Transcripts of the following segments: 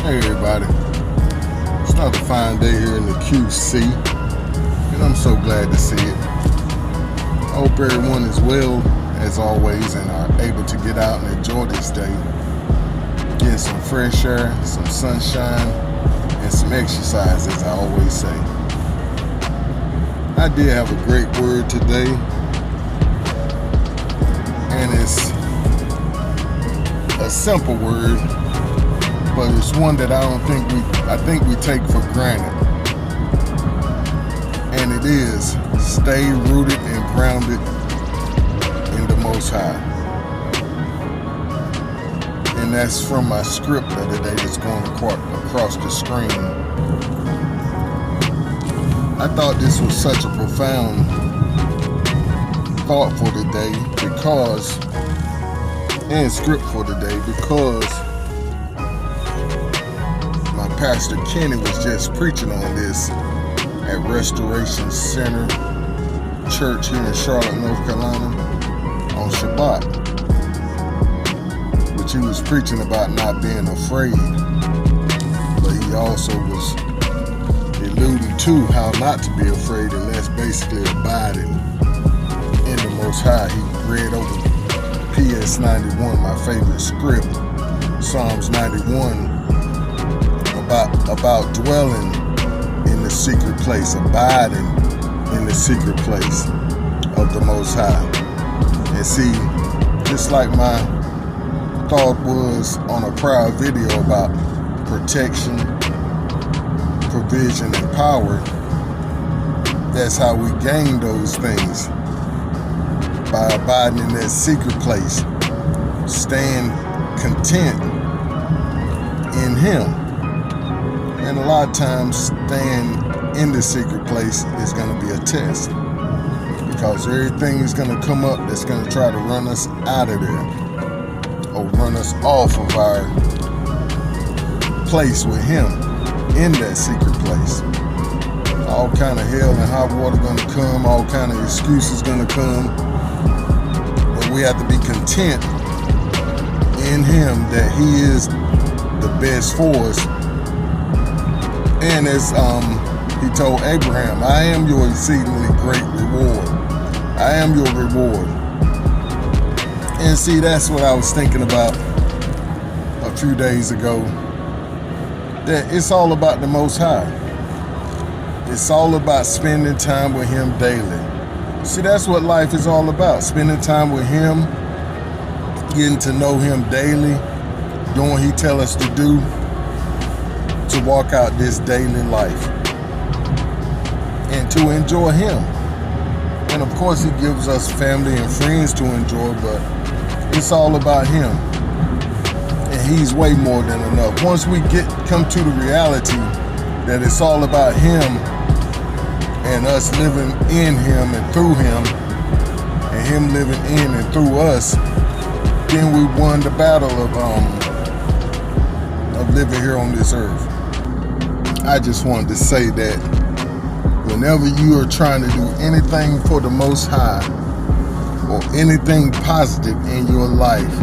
Hey everybody, it's another fine day here in the QC, and I'm so glad to see it. I hope everyone is well, as always, and are able to get out and enjoy this day. Get some fresh air, some sunshine, and some exercise, as I always say. I did have a great word today, and it's a simple word, but it's one that I think we take for granted. And it is stay rooted and grounded in the Most High. And that's from my script of the day that's going across the screen. I thought this was such a profound thought for today and script for today because my pastor Kenny was just preaching on this at Restoration Center Church here in Charlotte, North Carolina on Shabbat, which he was preaching about not being afraid, but he also was alluding to how not to be afraid, and that's basically abiding in the Most High. He read over PS 91, my favorite script, Psalms 91, about dwelling in the secret place, abiding in the secret place of the Most High. And see, just like my thought was on a prior video about protection, provision, and power, that's how we gain those things, by abiding in that secret place, staying content in Him. And a lot of times staying in the secret place is going to be a test, because everything is going to come up that's going to try to run us out of there or run us off of our place with Him in that secret place. All kind of hell and hot water going to come, all kind of excuses going to come, but we have to be content in Him that He is the best for us. And as He told Abraham, I am your exceedingly great reward. I am your reward. And see, that's what I was thinking about a few days ago, that it's all about the Most High. It's all about spending time with Him daily. See, that's what life is all about, spending time with Him, getting to know Him daily, doing what He tells us to do, to walk out this daily life and to enjoy Him. And of course He gives us family and friends to enjoy, but it's all about Him, and He's way more than enough. Once we come to the reality that it's all about Him and us living in Him and through Him, and Him living in and through us, then we won the battle of living here on this earth. I just wanted to say that whenever you are trying to do anything for the Most High or anything positive in your life,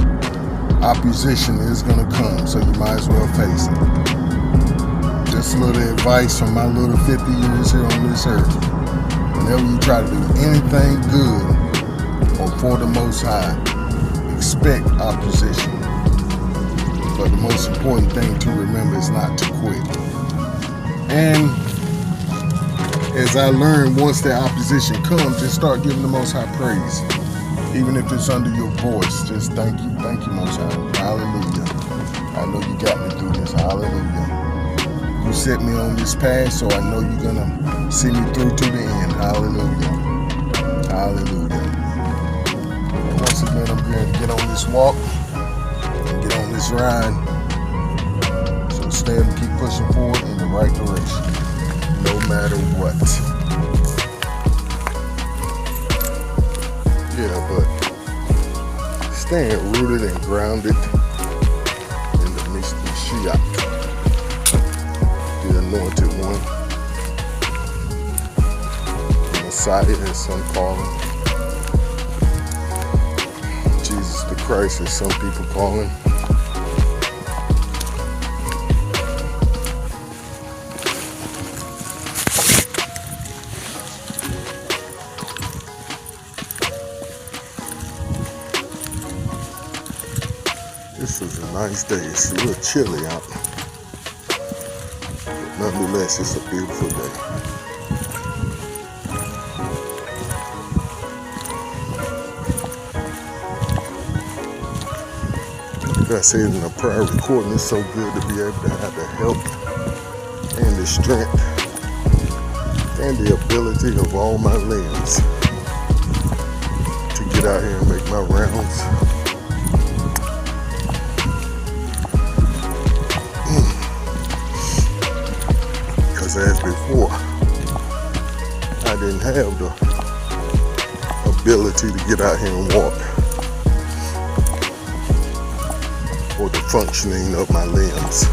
opposition is going to come, so you might as well face it. Just a little advice from my little 50 years here on this earth. Whenever you try to do anything good or for the Most High, expect opposition. But the most important thing to remember is not to quit. And as I learned, once that opposition comes, just start giving the Most High praise. Even if it's under your voice, just thank you, Most High. Hallelujah. I know you got me through this. Hallelujah. You set me on this path, so I know you're going to see me through to the end. Hallelujah. Hallelujah. And once again, I'm going to get on this walk and get on this ride. So stay and keep pushing forward in the right direction, no matter what. Yeah, but staying rooted and grounded in the Mashiach, the Anointed One, the Messiah, as some call Him, Jesus the Christ, as some people call Him. This is a nice day. It's a little chilly out. But nonetheless, it's a beautiful day. Like I said in a prior recording, it's so good to be able to have the help and the strength and the ability of all my limbs to get out here and make my rounds. Because as before, I didn't have the ability to get out here and walk, or the functioning of my limbs.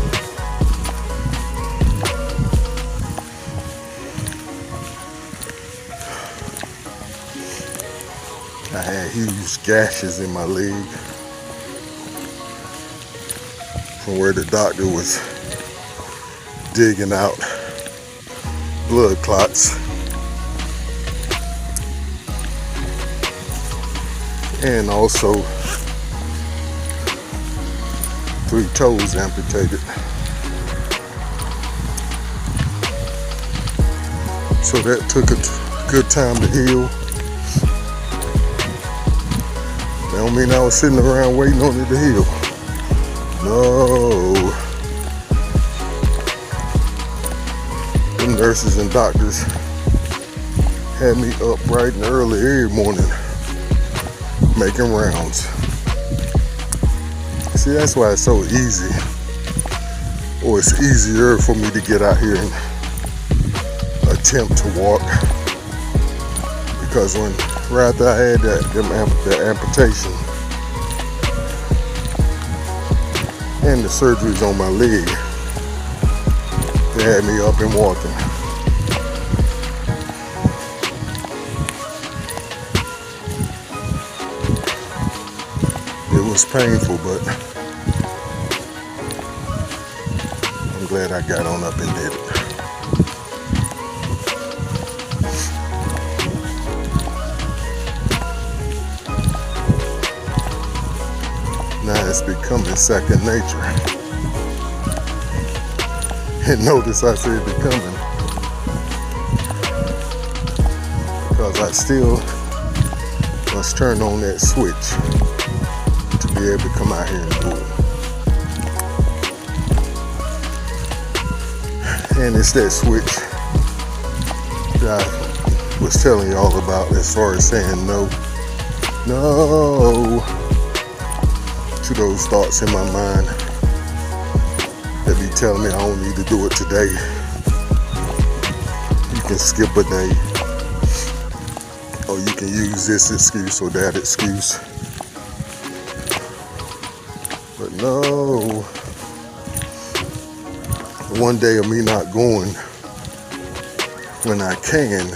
I had huge gashes in my leg from where the doctor was digging out blood clots. And also 3 toes amputated. So that took a good time to heal. That don't mean I was sitting around waiting on it to heal. No. The nurses and doctors had me up bright and early every morning making rounds. See, that's why it's so easy, or it's easier for me to get out here and attempt to walk. Because right after I had that amputation and the surgeries on my leg, they had me up and walking. It was painful, but I'm glad I got on up and did it. Now it's becoming second nature. And notice I said becoming, because I still must turn on that switch to be able to come out here and do it. And it's that switch that I was telling you all about, as far as saying no to those thoughts in my mind that be telling me I don't need to do it today. You can skip a day, or you can use this excuse or that excuse. But no, one day of me not going when I can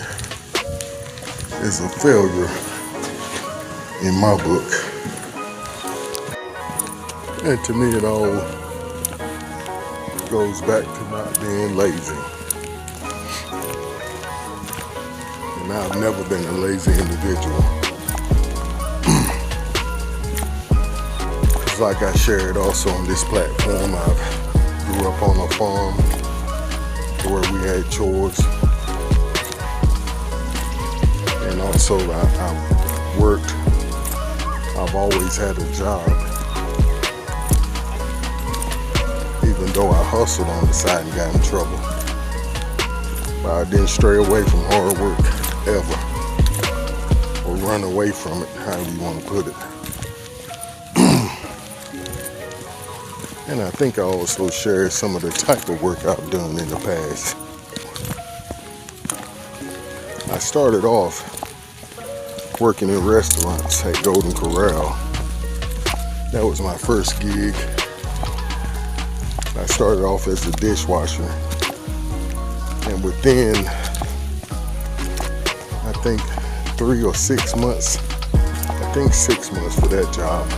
is a failure in my book. And to me, it all goes back to not being lazy. And I've never been a lazy individual. It's like I shared also on this platform, I grew up on a farm where we had chores. And also I worked. I've always had a job. Even though I hustled on the side and got in trouble. But I didn't stray away from hard work, ever. Or run away from it, however you want to put it. And I think I also shared some of the type of work I've done in the past. I started off working in restaurants at Golden Corral. That was my first gig. I started off as a dishwasher, and within, I think 3 or 6 months, I think 6 months for that job,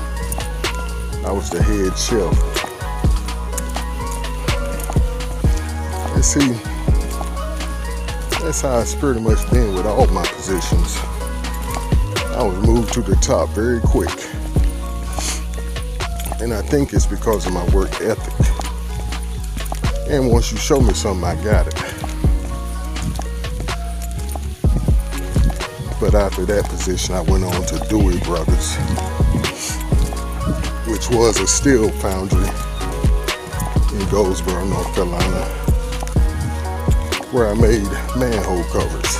I was the head chef. And see, that's how it's pretty much been with all my positions. I was moved to the top very quick. And I think it's because of my work ethic. And once you show me something, I got it. But after that position, I went on to Dewey Brothers, which was a steel foundry in Goldsboro, North Carolina, where I made manhole covers.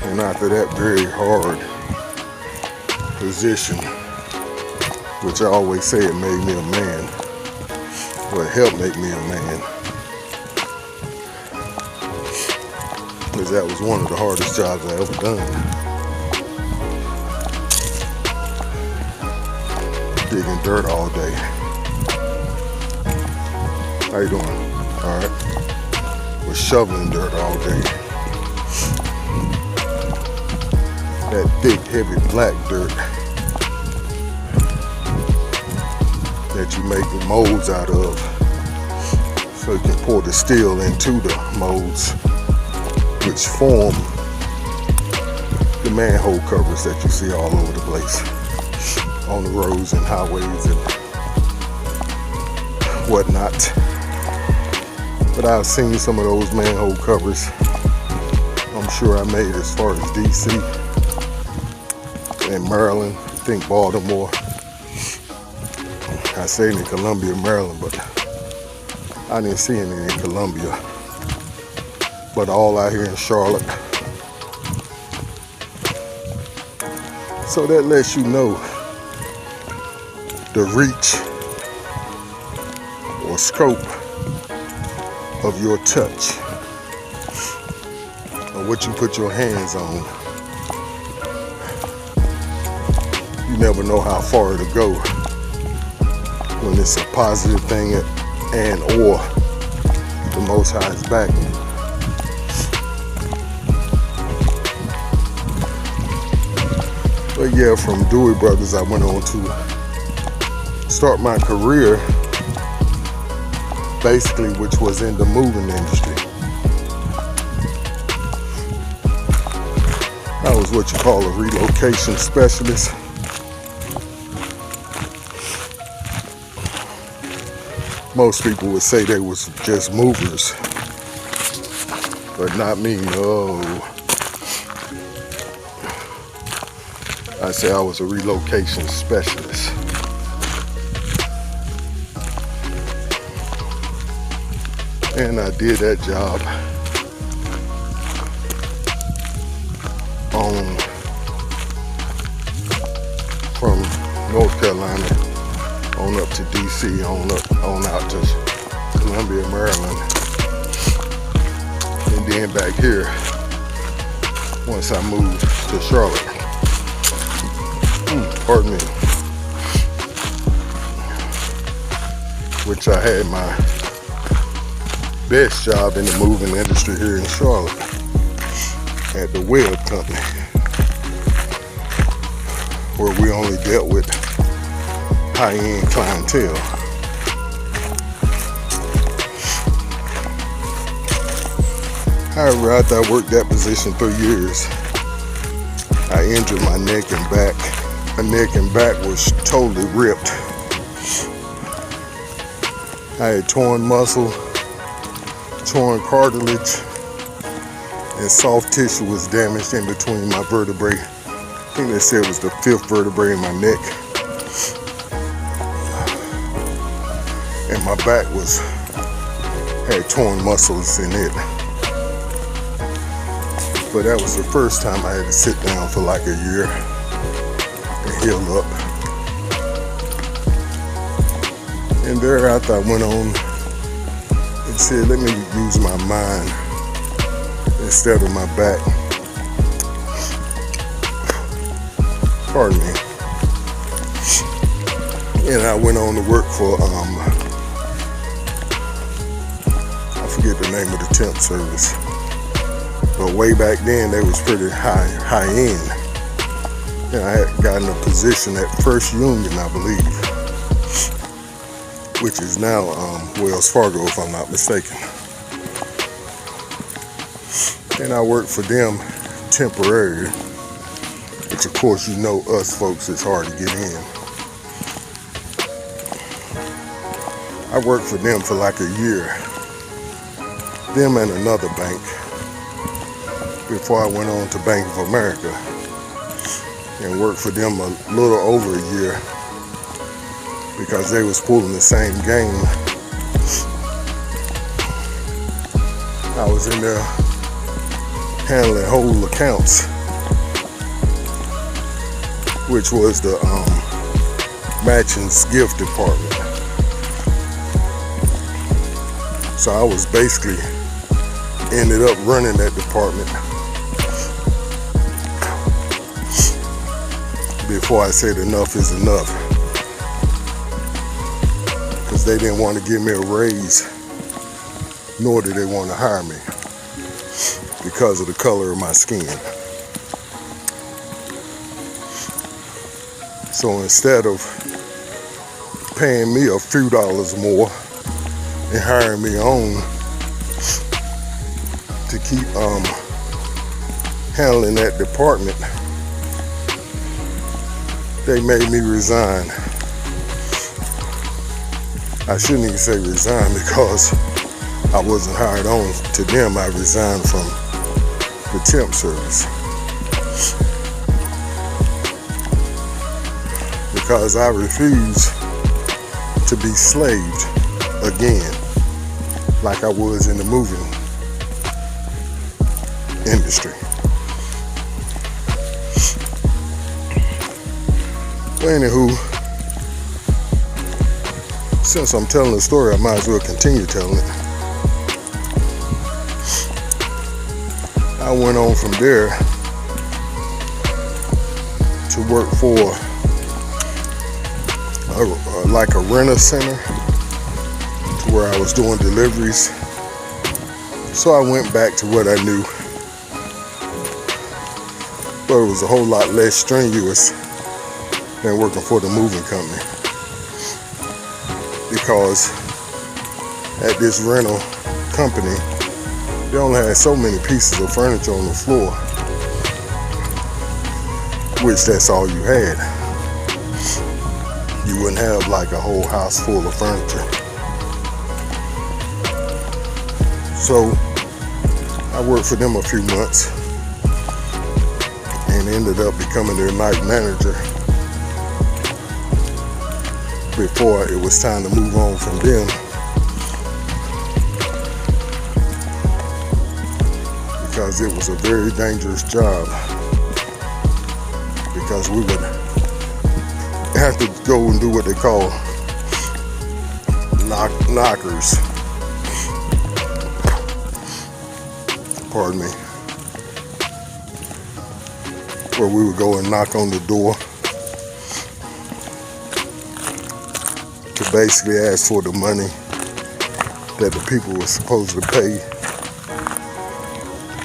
And after that very hard position, which I always say it made me a man, or it helped make me a man, because that was one of the hardest jobs I ever done. Digging dirt all day. How you doing? All right. Was shoveling dirt all day. That thick, heavy black dirt that you make the molds out of, so you can pour the steel into the molds, which form the manhole covers that you see all over the place on the roads and highways and whatnot. But I've seen some of those manhole covers. I'm sure I made as far as DC and Maryland, I think Baltimore. I say in Columbia, Maryland, but I didn't see any in Columbia. But all out here in Charlotte. So that lets you know the reach or scope of your touch, or what you put your hands on. You never know how far it'll go when it's a positive thing and or the Most High's backing. But yeah, from Dewey Brothers, I went on to start my career, basically, which was in the moving industry. I was what you call a relocation specialist. Most people would say they was just movers, but not me, no. I say I was a relocation specialist. And I did that job from North Carolina on up to DC, on out to Columbia, Maryland, and then back here once I moved to Charlotte. Pardon me. Which I had my best job in the moving industry here in Charlotte at the Webb Company, where we only dealt with high-end clientele. However, after I worked that position 3 years, I injured my neck and back. My neck and back was totally ripped. I had torn muscle, torn cartilage, and soft tissue was damaged in between my vertebrae. I think they said it was the 5th vertebrae in my neck. And my back had torn muscles in it. But that was the first time I had to sit down for like a year and heal up. And thereafter I went on and said, let me use my mind instead of my back. Pardon me. And I went on to work for, I forget the name of the temp service. But way back then, they was pretty high end. And I had gotten a position at First Union, I believe, which is now Wells Fargo, if I'm not mistaken. And I worked for them temporarily which of course you know us folks, it's hard to get in. I worked for them for like a year, them and another bank, before I went on to Bank of America and worked for them a little over a year because they was pulling the same game. I was in there handling whole accounts, which was the matchings gift department. So I was basically ended up running that department before I said enough is enough, because they didn't want to give me a raise, nor did they want to hire me because of the color of my skin. So instead of paying me a few dollars more and hiring me on to keep handling that department, they made me resign. I shouldn't even say resign, because I wasn't hired on to them. I resigned from the temp service because I refuse to be slaved again like I was in the moving industry. Well, anywho, since I'm telling the story, I might as well continue telling it. I went on from there to work for like a renter center, to where I was doing deliveries. So I went back to what I knew, but it was a whole lot less strenuous than working for the moving company, because at this rental company they only had so many pieces of furniture on the floor, which that's all you had. You wouldn't have like a whole house full of furniture. So I worked for them a few months and ended up becoming their night manager before it was time to move on from them, because it was a very dangerous job, because we would have to go and do what they call knockers. Pardon me. Where we would go and knock on the door to basically ask for the money that the people were supposed to pay,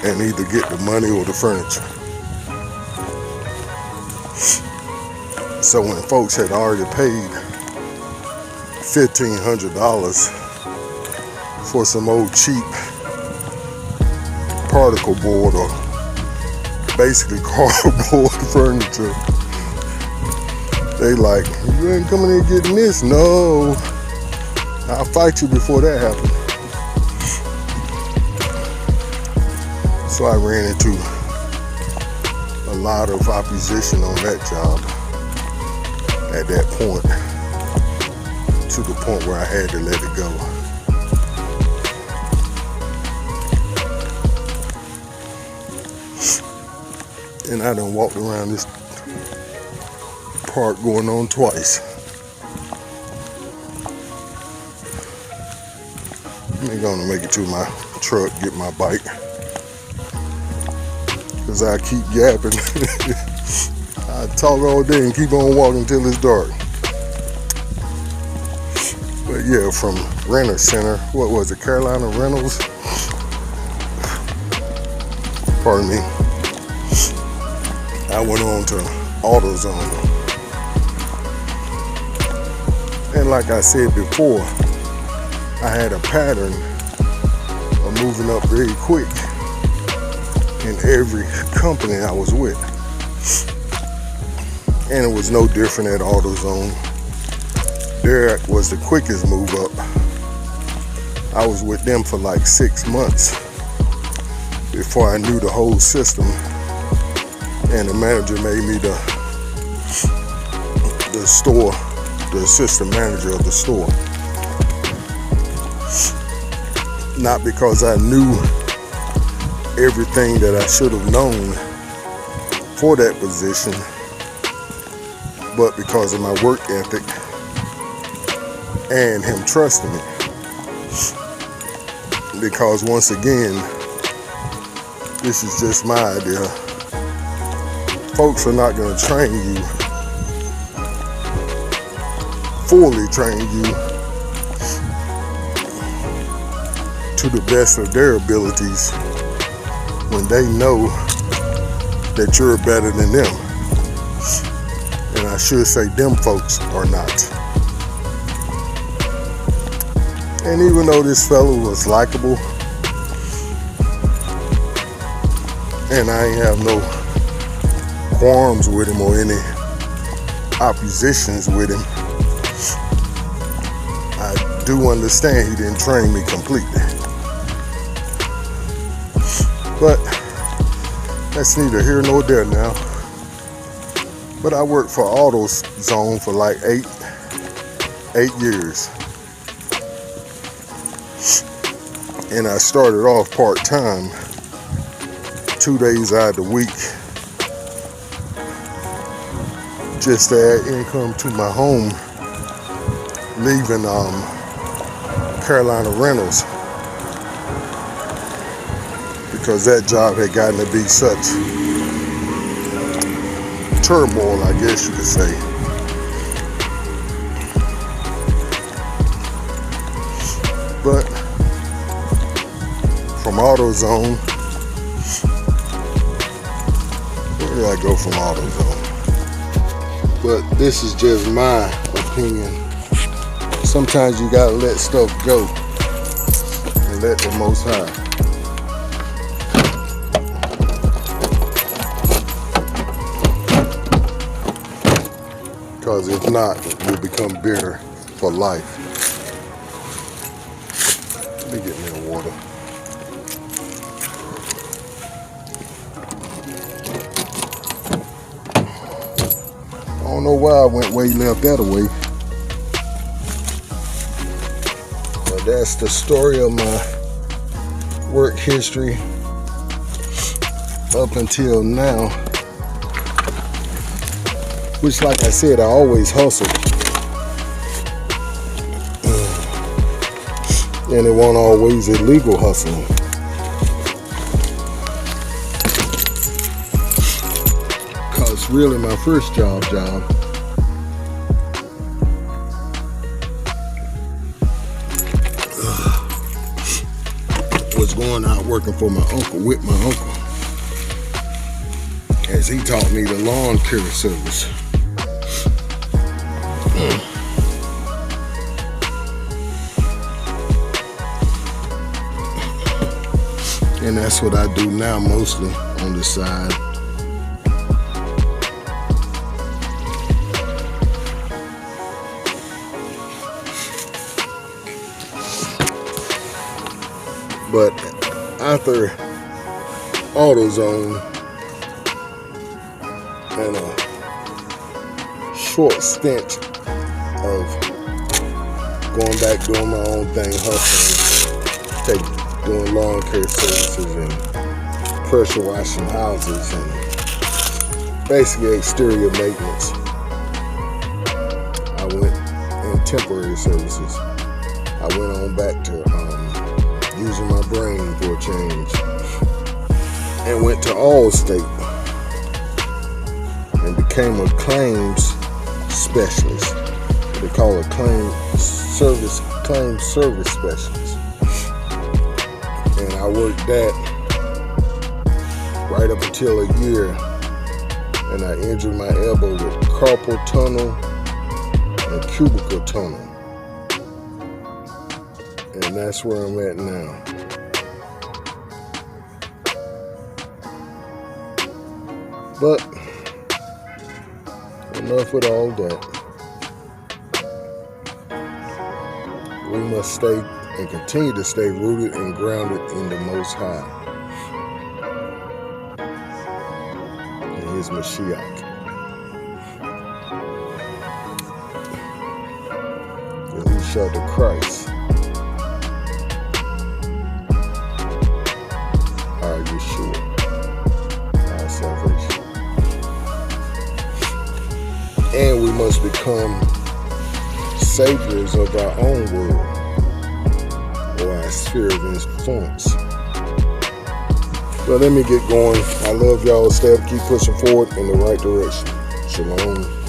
and either get the money or the furniture. So when folks had already paid $1,500 for some old cheap particle board, or basically cardboard furniture, they like, you ain't coming in getting this? No, I'll fight you before that happens. So I ran into a lot of opposition on that job at that point, to the point where I had to let it go. And I done walked around this park going on twice. I'm gonna make it to my truck, get my bike, because I keep yapping. I talk all day and keep on walking until it's dark. But yeah, from Renter Center, what was it, Carolina Rentals? Pardon me. I went on to AutoZone. And like I said before, I had a pattern of moving up very quick in every company I was with. And it was no different at AutoZone. There was the quickest move up. I was with them for like 6 months before I knew the whole system. And the manager made me the assistant manager of the store. Not because I knew everything that I should have known for that position, but because of my work ethic and him trusting me. Because once again, this is just my idea. Folks are not going to train you, fully train you to the best of their abilities when they know that you're better than them. And I should say them folks are not. And even though this fellow was likable, and I ain't have no qualms with him or any oppositions with him, I do understand he didn't train me completely. But that's neither here nor there now. But I worked for AutoZone for like eight years. And I started off part-time, 2 days out of the week, just to add income to my home, leaving Carolina Rentals, because that job had gotten to be such turmoil, I guess you could say. But from AutoZone, where did I go from AutoZone? But this is just my opinion. Sometimes you gotta let stuff go and let the Most High. Because if not, you'll become bitter for life. Let me get me a water. I don't know why I went way left that way. But that's the story of my work history up until now. Which, like I said, I always hustled. And it wasn't always illegal hustling. Because really my first job was going out working for my uncle, with my uncle, as he taught me the lawn care service. And that's what I do now, mostly on the side. But after AutoZone and a short stint of going back doing my own thing, hustling, doing lawn care services and pressure washing houses and basically exterior maintenance, I went in temporary services. I went on back to using my brain for a change and went to Allstate and became a claims specialist. They call it claim service specialist. And I worked that right up until a year, and I injured my elbow with carpal tunnel and cubicle tunnel. And that's where I'm at now. But enough with all that. We must stay and continue to stay rooted and grounded in the Most High, in His Mashiach. Yahushua the Christ, our Yeshua, our salvation. And we must become saviors of our own world, or our sphere of influence. Well, let me get going. I love y'all. Stay up, keep pushing forward in the right direction. Shalom.